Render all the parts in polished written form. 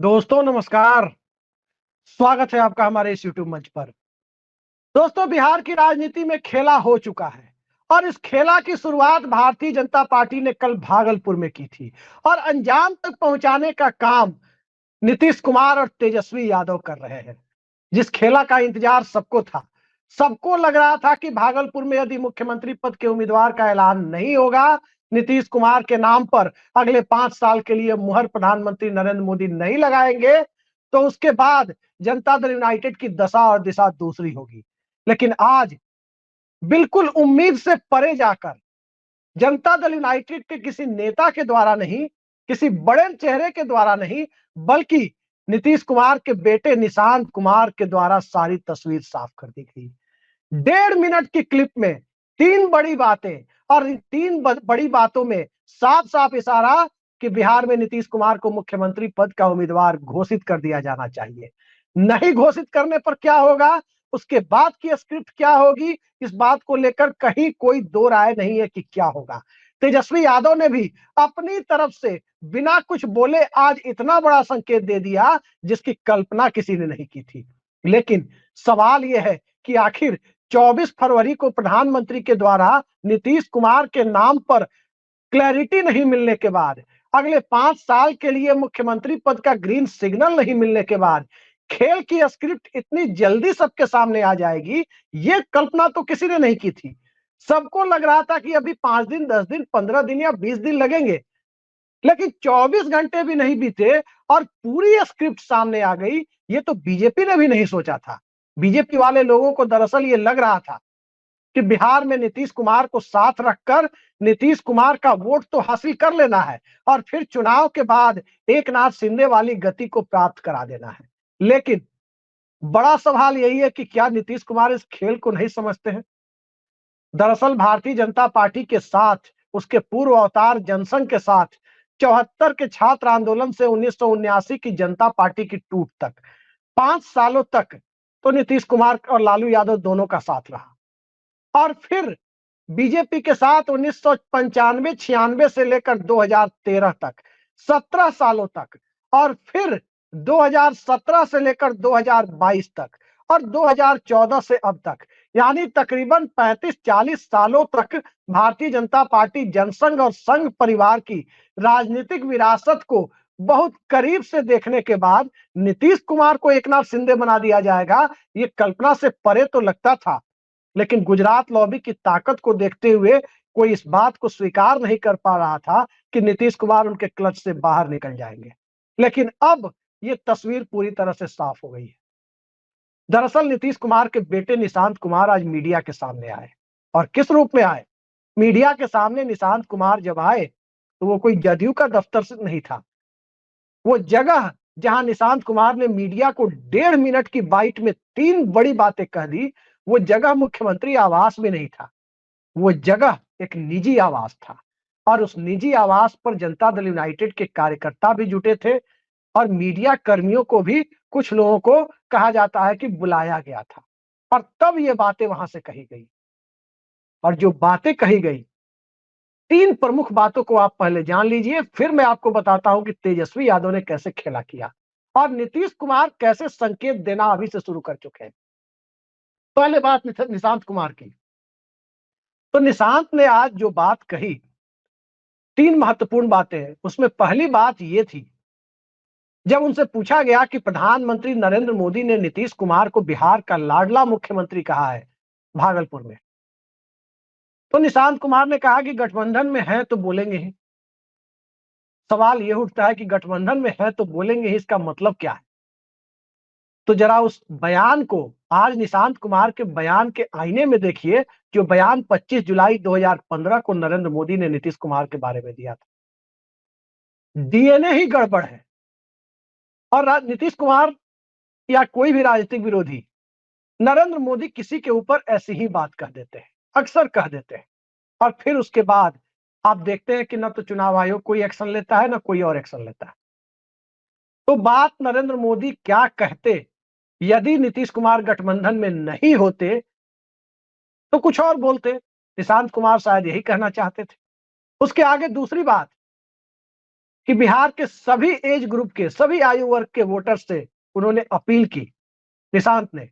दोस्तों नमस्कार। स्वागत है आपका हमारे इस YouTube मंच पर। दोस्तों, बिहार की राजनीति में खेला हो चुका है और इस खेला की शुरुआत भारतीय जनता पार्टी ने कल भागलपुर में की थी और अंजाम तक पहुंचाने का काम नीतीश कुमार और तेजस्वी यादव कर रहे हैं। जिस खेला का इंतजार सबको था, सबको लग रहा था कि भागलपुर में यदि मुख्यमंत्री पद के उम्मीदवार का ऐलान नहीं होगा, नीतीश कुमार के नाम पर अगले 5 साल के लिए मुहर प्रधानमंत्री नरेंद्र मोदी नहीं लगाएंगे, तो उसके बाद जनता दल यूनाइटेड की दशा और दिशा दूसरी होगी। लेकिन आज बिल्कुल उम्मीद से परे जाकर जनता दल यूनाइटेड के किसी नेता के द्वारा नहीं, किसी बड़े चेहरे के द्वारा नहीं, बल्कि नीतीश कुमार के बेटे निशांत कुमार के द्वारा सारी तस्वीर साफ कर दी गई। 1.5 मिनट की क्लिप में 3 बड़ी बातें, और इन बड़ी बातों में साफ साफ इशारा कि बिहार में नीतीश कुमार को मुख्यमंत्री पद का उम्मीदवार घोषित कर दिया जाना चाहिए। नहीं घोषित करने पर क्या होगा, उसके बाद की स्क्रिप्ट क्या होगी, इस बात को लेकर कहीं कोई दो राय नहीं है कि क्या होगा। तेजस्वी यादव ने भी अपनी तरफ से बिना कुछ बोले आज इतना बड़ा संकेत दे दिया जिसकी कल्पना किसी ने नहीं की थी। लेकिन सवाल यह है कि आखिर 24 फरवरी को प्रधानमंत्री के द्वारा नीतीश कुमार के नाम पर क्लैरिटी नहीं मिलने के बाद, अगले 5 साल के लिए मुख्यमंत्री पद का ग्रीन सिग्नल नहीं मिलने के बाद खेल की स्क्रिप्ट इतनी जल्दी सबके सामने आ जाएगी, ये कल्पना तो किसी ने नहीं की थी। सबको लग रहा था कि अभी 5 दिन, 10 दिन, 15 दिन या 20 दिन लगेंगे, लेकिन 24 घंटे भी नहीं बीते और पूरी स्क्रिप्ट सामने आ गई। ये तो बीजेपी ने भी नहीं सोचा था। बीजेपी वाले लोगों को दरअसल ये लग रहा था कि बिहार में नीतीश कुमार को साथ रखकर नीतीश कुमार का वोट तो हासिल कर लेना है और फिर चुनाव के बाद एक नाथ शिंदे वाली गति को प्राप्त करा देना है। लेकिन बड़ा सवाल यही है कि क्या नीतीश कुमार इस खेल को नहीं समझते हैं। दरअसल भारतीय जनता पार्टी के साथ, उसके पूर्व अवतार जनसंघ के साथ, 74 के छात्र आंदोलन से 1979 की जनता पार्टी की टूट तक 5 सालों तक तो नीतीश कुमार और लालू यादव दोनों का साथ रहा। और फिर बीजेपी के साथ 1995-96 से लेकर 2013 तक 17 सालों तक, और फिर 2017 से लेकर 2022 तक और 2014 से अब तक, यानी तकरीबन 35-40 सालों तक भारतीय जनता पार्टी जनसंघ और संघ परिवार की राजनीतिक विरासत को बहुत करीब से देखने के बाद नीतीश कुमार को एकनाथ शिंदे बना दिया जाएगा, ये कल्पना से परे तो लगता था। लेकिन गुजरात लॉबी की ताकत को देखते हुए कोई इस बात को स्वीकार नहीं कर पा रहा था कि नीतीश कुमार उनके क्लच से बाहर निकल जाएंगे। लेकिन अब ये तस्वीर पूरी तरह से साफ हो गई है। दरअसल नीतीश कुमार के बेटे निशांत कुमार आज मीडिया के सामने आए। और किस रूप में आए? मीडिया के सामने निशांत कुमार जब आए तो वो कोई जदयू का दफ्तर से नहीं था। वो जगह जहां निशांत कुमार ने मीडिया को 1.5 मिनट की बाइट में 3 बड़ी बातें कह दी, वो जगह मुख्यमंत्री आवास में नहीं था। वो जगह एक निजी आवास था और उस निजी आवास पर जनता दल यूनाइटेड के कार्यकर्ता भी जुटे थे और मीडिया कर्मियों को भी, कुछ लोगों को कहा जाता है कि बुलाया गया था। और तब ये बातें वहां से कही गई। और जो बातें कही गई, 3 प्रमुख बातों को आप पहले जान लीजिए, फिर मैं आपको बताता हूं कि तेजस्वी यादव ने कैसे खेला किया और नीतीश कुमार कैसे संकेत देना अभी से शुरू कर चुके हैं। पहले बात निशांत कुमार की। तो निशांत ने आज जो बात कही, 3 महत्वपूर्ण बातें हैं। उसमें पहली बात यह थी, जब उनसे पूछा गया कि प्रधानमंत्री नरेंद्र मोदी ने नीतीश कुमार को बिहार का लाडला मुख्यमंत्री कहा है भागलपुर में, तो निशांत कुमार ने कहा कि गठबंधन में है तो बोलेंगे ही। सवाल यह उठता है कि गठबंधन में है तो बोलेंगे ही, इसका मतलब क्या है? तो जरा उस बयान को, आज निशांत कुमार के बयान के आईने में देखिए, जो बयान 25 जुलाई 2015 को नरेंद्र मोदी ने नीतीश कुमार के बारे में दिया था। डीएनए ही गड़बड़ है। और नीतीश कुमार या कोई भी राजनीतिक विरोधी नरेंद्र मोदी किसी के ऊपर ऐसी ही बात कह देते हैं, अक्सर कह देते हैं, और फिर उसके बाद आप देखते हैं कि ना तो चुनाव आयोग कोई एक्शन लेता है, ना कोई और एक्शन लेता है। तो बात नरेंद्र मोदी क्या कहते यदि नीतीश कुमार गठबंधन में नहीं होते, तो कुछ और बोलते। निशांत कुमार शायद यही कहना चाहते थे। उसके आगे दूसरी बात कि बिहार के सभी एज ग्रुप के, सभी आयु वर्ग के वोटर्स से उन्होंने अपील की, निशांत ने,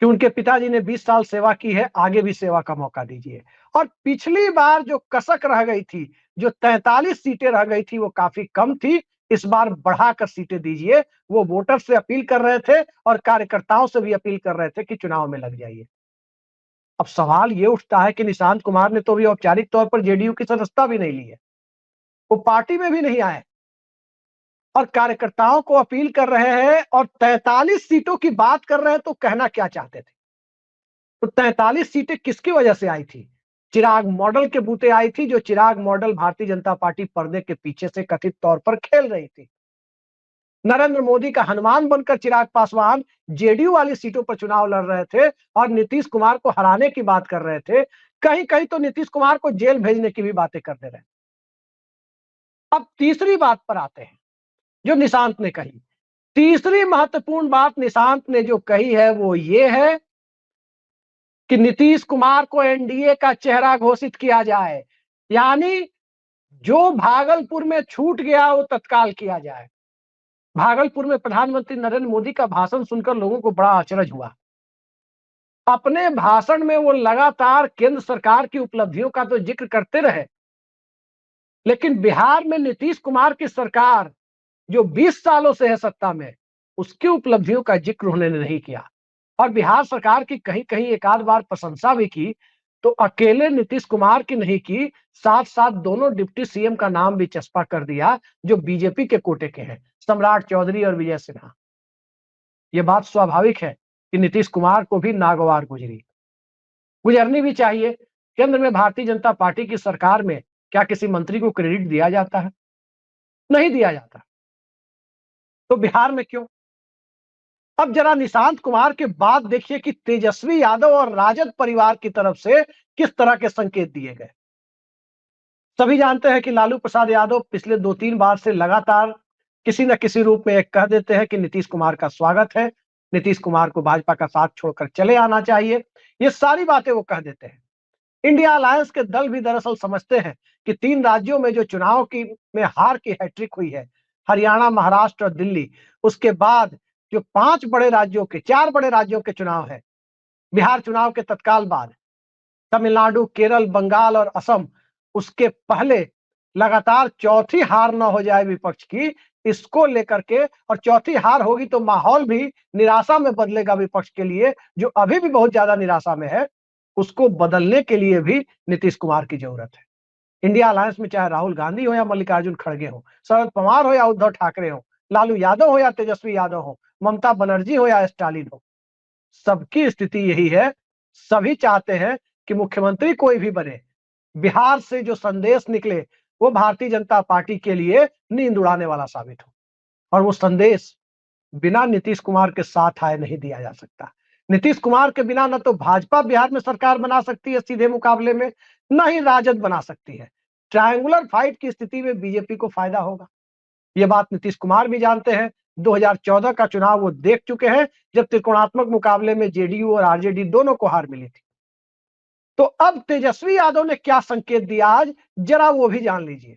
कि उनके पिताजी ने 20 साल सेवा की है, आगे भी सेवा का मौका दीजिए। और पिछली बार जो कसक रह गई थी, जो 43 सीटें रह गई थी, वो काफी कम थी, इस बार बढ़ाकर सीटें दीजिए। वो वोटर से अपील कर रहे थे और कार्यकर्ताओं से भी अपील कर रहे थे कि चुनाव में लग जाइए। अब सवाल ये उठता है कि निशांत कुमार ने तो अभी औपचारिक तौर पर जेडीयू की सदस्यता भी नहीं ली है, वो पार्टी में भी नहीं आए और कार्यकर्ताओं को अपील कर रहे हैं और 43 सीटों की बात कर रहे हैं, तो कहना क्या चाहते थे? तो 43 सीटें किसकी वजह से आई थी? चिराग मॉडल के बूते आई थी, जो चिराग मॉडल भारतीय जनता पार्टी पर्दे के पीछे से कथित तौर पर खेल रही थी। नरेंद्र मोदी का हनुमान बनकर चिराग पासवान जेडीयू वाली सीटों पर चुनाव लड़ रहे थे और नीतीश कुमार को हराने की बात कर रहे थे। कहीं कहीं तो नीतीश कुमार को जेल भेजने की भी बातें कर दे रहे हैं। अब तीसरी बात पर आते हैं, जो निशांत ने कही। तीसरी महत्वपूर्ण बात निशांत ने जो कही है वो ये है कि नीतीश कुमार को एनडीए का चेहरा घोषित किया जाए, यानी जो भागलपुर में छूट गया वो तत्काल किया जाए। भागलपुर में प्रधानमंत्री नरेंद्र मोदी का भाषण सुनकर लोगों को बड़ा अचरज हुआ। अपने भाषण में वो लगातार केंद्र सरकार की उपलब्धियों का तो जिक्र करते रहे, लेकिन बिहार में नीतीश कुमार की सरकार जो 20 सालों से है सत्ता में, उसकी उपलब्धियों का जिक्र उन्होंने नहीं किया। और बिहार सरकार की कहीं कहीं एक आध बार प्रशंसा भी की, तो अकेले नीतीश कुमार की नहीं की, साथ साथ दोनों डिप्टी सीएम का नाम भी चस्पा कर दिया, जो बीजेपी के कोटे के हैं, सम्राट चौधरी और विजय सिन्हा। यह बात स्वाभाविक है कि नीतीश कुमार को भी नागवार गुजरनी भी चाहिए। केंद्र में भारतीय जनता पार्टी की सरकार में क्या किसी मंत्री को क्रेडिट दिया जाता है? नहीं दिया जाता। तो बिहार में क्यों? अब जरा निशांत कुमार के बाद देखिए कि तेजस्वी यादव और राजद परिवार की तरफ से किस तरह के संकेत दिए गए। सभी जानते हैं कि लालू प्रसाद यादव पिछले 2-3 बार से लगातार किसी न किसी रूप में एक कह देते हैं कि नीतीश कुमार का स्वागत है, नीतीश कुमार को भाजपा का साथ छोड़कर चले आना चाहिए। ये सारी बातें वो कह देते हैं। इंडिया अलायंस के दल भी दरअसल समझते हैं कि 3 राज्यों में जो चुनाव की में हार की हैट्रिक हुई है, हरियाणा, महाराष्ट्र और दिल्ली, उसके बाद जो 5 बड़े राज्यों के 4 बड़े राज्यों के चुनाव है, बिहार चुनाव के तत्काल बाद तमिलनाडु, केरल, बंगाल और असम, उसके पहले लगातार चौथी हार न हो जाए विपक्ष की, इसको लेकर के, और चौथी हार होगी तो माहौल भी निराशा में बदलेगा विपक्ष के लिए, जो अभी भी बहुत ज्यादा निराशा में है। उसको बदलने के लिए भी नीतीश कुमार की जरूरत है। इंडिया अलायंस में चाहे राहुल गांधी हो या मल्लिकार्जुन खड़गे हो, शरद पवार हो या उद्धव ठाकरे हो, लालू यादव हो या तेजस्वी यादव हो, ममता बनर्जी हो या स्टालिन हो, सबकी स्थिति यही है। सभी चाहते हैं कि मुख्यमंत्री कोई भी बने, बिहार से जो संदेश निकले वो भारतीय जनता पार्टी के लिए नींद उड़ाने वाला साबित हो, और वो संदेश बिना नीतीश कुमार के साथ आए नहीं दिया जा सकता। नीतीश कुमार के बिना न तो भाजपा बिहार में सरकार बना सकती है सीधे मुकाबले में, न ही राजद बना सकती है। ट्रायंगुलर फाइट की स्थिति में बीजेपी को फायदा होगा। ये बात नीतीश कुमार भी जानते हैं। 2014 का चुनाव वो देख चुके हैं, जब त्रिकोणात्मक मुकाबले में जेडीयू और आरजेडी दोनों को हार मिली थी। तो अब तेजस्वी यादव ने क्या संकेत दिया आज, जरा वो भी जान लीजिए।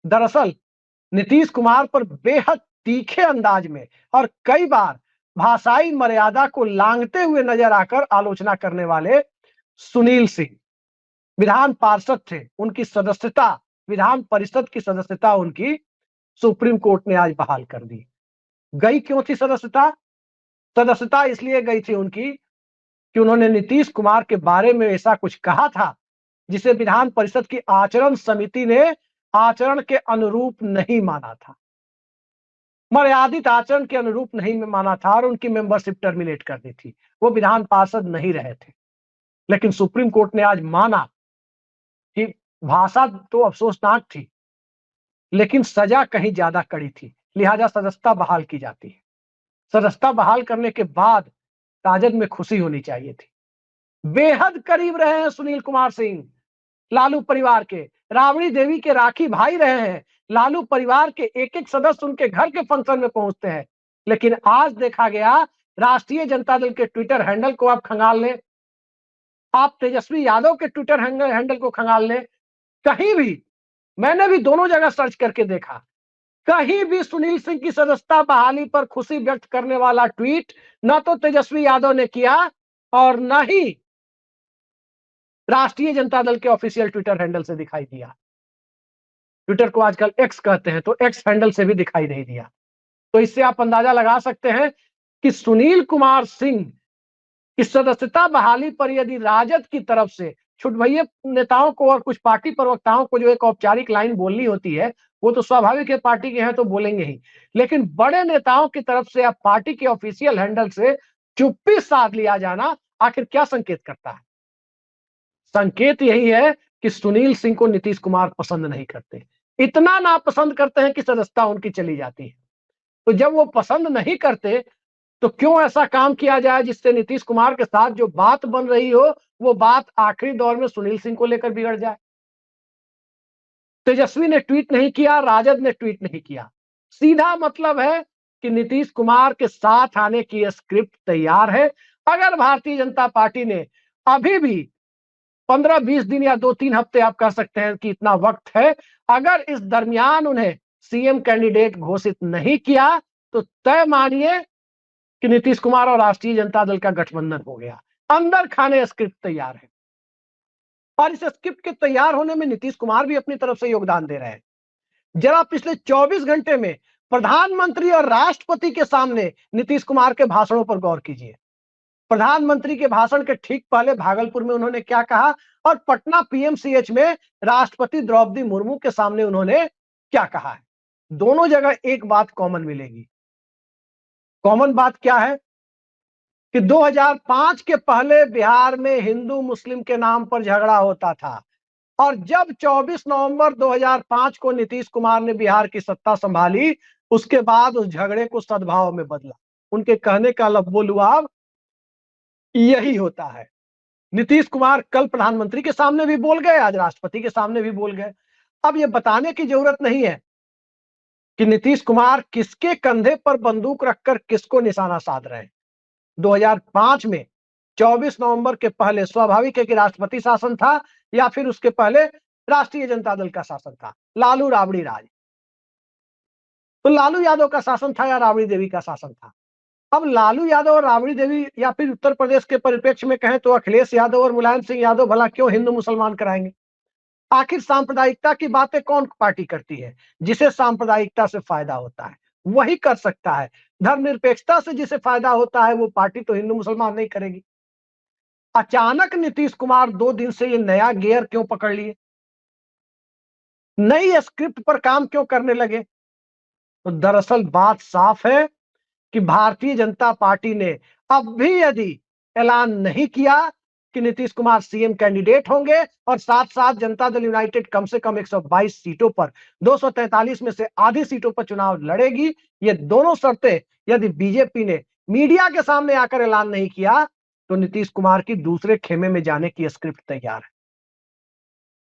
दरअसल नीतीश कुमार पर बेहद तीखे अंदाज में और कई बार भाषाई मर्यादा को लांघते हुए नजर आकर आलोचना करने वाले सुनील सिंह विधान पार्षद थे, उनकी सदस्यता, विधान परिषद की सदस्यता उनकी सुप्रीम कोर्ट ने आज बहाल कर दी। गई क्यों थी सदस्यता? सदस्यता इसलिए गई थी उनकी कि उन्होंने नीतीश कुमार के बारे में ऐसा कुछ कहा था जिसे विधान परिषद की आचरण समिति ने आचरण के अनुरूप नहीं माना था, मर्यादित आचरण के अनुरूप नहीं माना था, और उनकी मेंबरशिप टर्मिनेट कर दी थी। वो विधान पार्षद नहीं रहे थे। लेकिन सुप्रीम कोर्ट ने आज माना कि भाषा तो अफसोसनाक थी, लेकिन सजा कहीं ज्यादा कड़ी थी, लिहाजा सदस्यता बहाल की जाती है। सदस्यता बहाल करने के बाद राजद में खुशी होनी चाहिए थी। बेहद करीब रहे हैं सुनील कुमार सिंह लालू परिवार के, राबड़ी देवी के राखी भाई रहे हैं। लालू परिवार के एक एक सदस्य उनके घर के फंक्शन में पहुंचते हैं। लेकिन आज देखा गया, राष्ट्रीय जनता दल के ट्विटर हैंडल को आप खंगाल लें, आप तेजस्वी यादव के ट्विटर हैंडल को खंगाल लें, कहीं भी मैंने भी दोनों जगह सर्च करके देखा, कहीं भी सुनील सिंह की सदस्यता बहाली पर खुशी व्यक्त करने वाला ट्वीट न तो तेजस्वी यादव ने किया और न ही राष्ट्रीय जनता दल के ऑफिशियल ट्विटर हैंडल से दिखाई दिया। ट्विटर को आजकल एक्स कहते हैं, तो एक्स हैंडल से भी दिखाई नहीं दिया। तो इससे आप अंदाजा लगा सकते हैं कि सुनील कुमार सिंह की सदस्यता बहाली पर यदि राजद की तरफ से छुटभइये नेताओं को और कुछ पार्टी प्रवक्ताओं को जो एक औपचारिक लाइन बोलनी होती है, वो तो स्वाभाविक है, पार्टी के हैं तो बोलेंगे ही। लेकिन बड़े नेताओं की तरफ से अब पार्टी के ऑफिशियल हैंडल से चुप्पी साध लिया जाना आखिर क्या संकेत करता है? संकेत यही है कि सुनील सिंह को नीतीश कुमार पसंद नहीं करते, इतना नापसंद करते हैं कि सदस्यता उनकी चली जाती है। तो जब वो पसंद नहीं करते, तो क्यों ऐसा काम किया जाए जिससे नीतीश कुमार के साथ जो बात बन रही हो, वो बात आखिरी दौर में सुनील सिंह को लेकर बिगड़ जाए। तेजस्वी ने ट्वीट नहीं किया, राजद ने ट्वीट नहीं किया, सीधा मतलब है कि नीतीश कुमार के साथ आने की स्क्रिप्ट तैयार है। अगर भारतीय जनता पार्टी ने अभी भी 15-20 दिन या 2-3 हफ्ते आप कह सकते हैं कि इतना वक्त है, अगर इस दरमियान उन्हें सीएम कैंडिडेट घोषित नहीं किया, तो तय मानिए कि नीतीश कुमार और राष्ट्रीय जनता दल का गठबंधन हो गया। अंदर खाने स्क्रिप्ट तैयार है और इस स्क्रिप्ट के तैयार होने में नीतीश कुमार भी अपनी तरफ से योगदान दे रहे हैं। जरा पिछले 24 घंटे में प्रधानमंत्री और राष्ट्रपति के सामने नीतीश कुमार के भाषणों पर गौर कीजिए। प्रधानमंत्री के भाषण के ठीक पहले भागलपुर में उन्होंने क्या कहा और पटना पीएमसीएच में राष्ट्रपति द्रौपदी मुर्मू के सामने उन्होंने क्या कहा है। दोनों जगह एक बात कॉमन मिलेगी। कॉमन बात क्या है कि 2005 के पहले बिहार में हिंदू मुस्लिम के नाम पर झगड़ा होता था और जब 24 नवंबर 2005 को नीतीश कुमार ने बिहार की सत्ता संभाली, उसके बाद उस झगड़े को सद्भाव में बदला। उनके कहने का लफ्ज़ो लुआब यही होता है। नीतीश कुमार कल प्रधानमंत्री के सामने भी बोल गए, आज राष्ट्रपति के सामने भी बोल गए। अब ये बताने की जरूरत नहीं है कि नीतीश कुमार किसके कंधे पर बंदूक रखकर किसको निशाना साध रहे हैं। 2005 में 24 नवंबर के पहले स्वाभाविक है कि राष्ट्रपति शासन था या फिर उसके पहले राष्ट्रीय जनता दल का शासन था, लालू राबड़ी राज। तो लालू यादव का शासन था या राबड़ी देवी का शासन था? अब लालू यादव और राबड़ी देवी या फिर उत्तर प्रदेश के परिप्रेक्ष्य में कहें तो अखिलेश यादव और मुलायम सिंह यादव भला क्यों हिंदू मुसलमान कराएंगे? आखिर सांप्रदायिकता की बातें कौन पार्टी करती है? जिसे सांप्रदायिकता से फायदा होता है वही कर सकता है। धर्मनिरपेक्षता से जिसे फायदा होता है वो पार्टी तो हिंदू मुसलमान नहीं करेगी। अचानक नीतीश कुमार 2 दिन से ये नया गियर क्यों पकड़ लिए, नई स्क्रिप्ट पर काम क्यों करने लगे? तो दरअसल बात साफ है कि भारतीय जनता पार्टी ने अब भी यदि ऐलान नहीं किया कि नीतीश कुमार सीएम कैंडिडेट होंगे और साथ साथ जनता दल यूनाइटेड कम से कम 122 सीटों पर 243 में से आधी सीटों पर चुनाव लड़ेगी, ये दोनों शर्तें यदि बीजेपी ने मीडिया के सामने आकर ऐलान नहीं किया, तो नीतीश कुमार की दूसरे खेमे में जाने की स्क्रिप्ट तैयार है।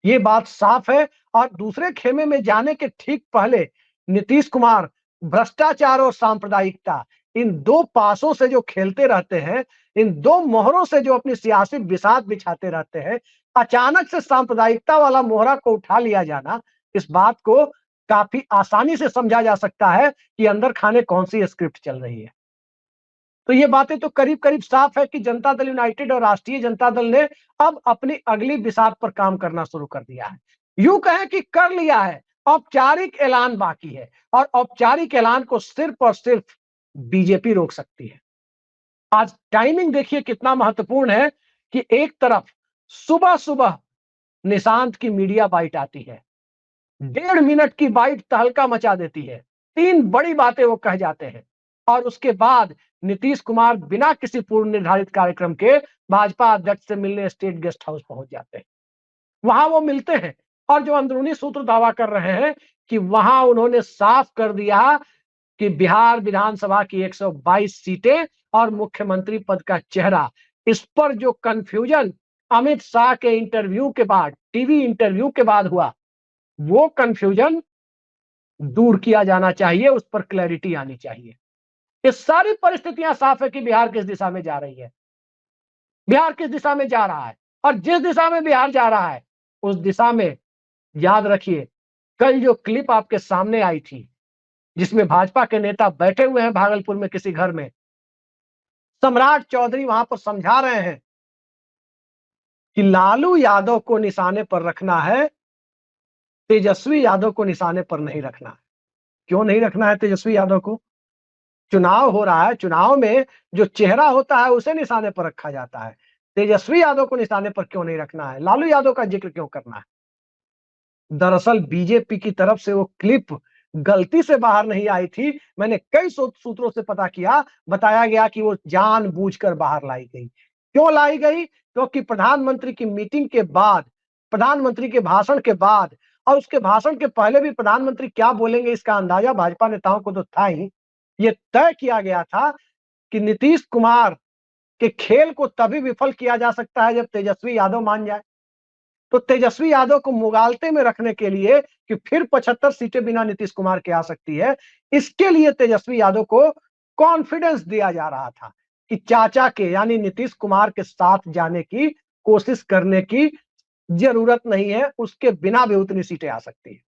ये बात साफ है और दूसरे खेमे में जाने के ठीक पहले नीतीश कुमार भ्रष्टाचार और सांप्रदायिकता इन दो पासों से जो खेलते रहते हैं, इन दो मोहरों से जो अपनी सियासी बिसात बिछाते रहते हैं, अचानक से सांप्रदायिकता वाला मोहरा को उठा लिया जाना, इस बात को काफी आसानी से समझा जा सकता है कि अंदर खाने कौन सी स्क्रिप्ट चल रही है। तो ये बातें तो करीब करीब साफ है कि जनता दल यूनाइटेड और राष्ट्रीय जनता दल ने अब अपनी अगली बिसात पर काम करना शुरू कर दिया है। यूं कहें कि कर लिया है, औपचारिक ऐलान बाकी है और औपचारिक ऐलान को सिर्फ और सिर्फ बीजेपी रोक सकती है। आज टाइमिंग देखिए कितना महत्वपूर्ण है कि एक तरफ सुबह सुबह निशांत की मीडिया बाइट आती है, 1.5 मिनट की बाइट तहलका मचा देती है, 3 बड़ी बातें वो कह जाते हैं और उसके बाद नीतीश कुमार बिना किसी पूर्व निर्धारित कार्यक्रम के भाजपा अध्यक्ष से मिलने स्टेट गेस्ट हाउस पहुंच जाते हैं। वहां वो मिलते हैं और जो अंदरूनी सूत्र दावा कर रहे हैं कि वहां उन्होंने साफ कर दिया कि बिहार विधानसभा की 122 सीटें और मुख्यमंत्री पद का चेहरा, इस पर जो कंफ्यूजन अमित शाह के इंटरव्यू के बाद, टीवी इंटरव्यू के बाद हुआ, वो कंफ्यूजन दूर किया जाना चाहिए, उस पर क्लैरिटी आनी चाहिए। ये सारी परिस्थितियां साफ है कि बिहार किस दिशा में जा रही है, बिहार किस दिशा में जा रहा है और जिस दिशा में बिहार जा रहा है उस दिशा में याद रखिए कल जो क्लिप आपके सामने आई थी, जिसमें भाजपा के नेता बैठे हुए हैं भागलपुर में किसी घर में, सम्राट चौधरी वहां पर समझा रहे हैं कि लालू यादव को निशाने पर रखना है, तेजस्वी यादव को निशाने पर नहीं रखना है। क्यों नहीं रखना है तेजस्वी यादव को? चुनाव हो रहा है, चुनाव में जो चेहरा होता है उसे निशाने पर रखा जाता है। तेजस्वी यादव को निशाने पर क्यों नहीं रखना है? लालू यादव का जिक्र क्यों करना है? दरअसल बीजेपी की तरफ से वो क्लिप गलती से बाहर नहीं आई थी। मैंने कई सूत्रों से पता किया, बताया गया कि वो जानबूझकर बाहर लाई गई। क्यों लाई गई? क्योंकि प्रधानमंत्री की मीटिंग के बाद, प्रधानमंत्री के भाषण के बाद और उसके भाषण के पहले भी प्रधानमंत्री क्या बोलेंगे इसका अंदाजा भाजपा नेताओं को तो था ही। ये तय किया गया था कि नीतीश कुमार के खेल को तभी विफल किया जा सकता है जब तेजस्वी यादव मान जाए। तो तेजस्वी यादव को मुगालते में रखने के लिए कि फिर 75 सीटें बिना नीतीश कुमार के आ सकती है, इसके लिए तेजस्वी यादव को कॉन्फिडेंस दिया जा रहा था कि चाचा के यानी नीतीश कुमार के साथ जाने की कोशिश करने की जरूरत नहीं है, उसके बिना भी उतनी सीटें आ सकती है।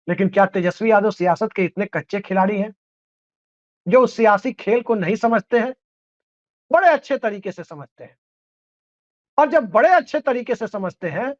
लेकिन क्या तेजस्वी यादव सियासत के इतने कच्चे खिलाड़ी हैं जो उस सियासी खेल को नहीं समझते हैं? बड़े अच्छे तरीके से समझते हैं। और जब बड़े अच्छे तरीके से समझते हैं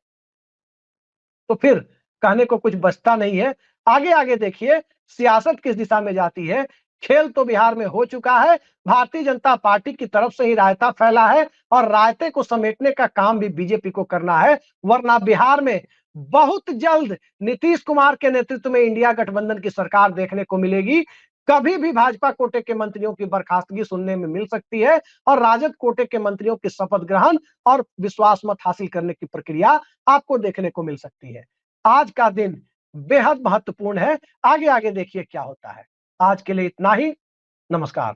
तो फिर कहने को कुछ बचता नहीं है। आगे आगे देखिए सियासत किस दिशा में जाती है। खेल तो बिहार में हो चुका है, भारतीय जनता पार्टी की तरफ से ही रायता फैला है और रायते को समेटने का काम भी बीजेपी को करना है, वरना बिहार में बहुत जल्द नीतीश कुमार के नेतृत्व में इंडिया गठबंधन की सरकार देखने को मिलेगी। कभी भी भाजपा कोटे के मंत्रियों की बर्खास्तगी सुनने में मिल सकती है और राजद कोटे के मंत्रियों की शपथ ग्रहण और विश्वास मत हासिल करने की प्रक्रिया आपको देखने को मिल सकती है। आज का दिन बेहद महत्वपूर्ण है। आगे आगे देखिए क्या होता है। आज के लिए इतना ही। नमस्कार।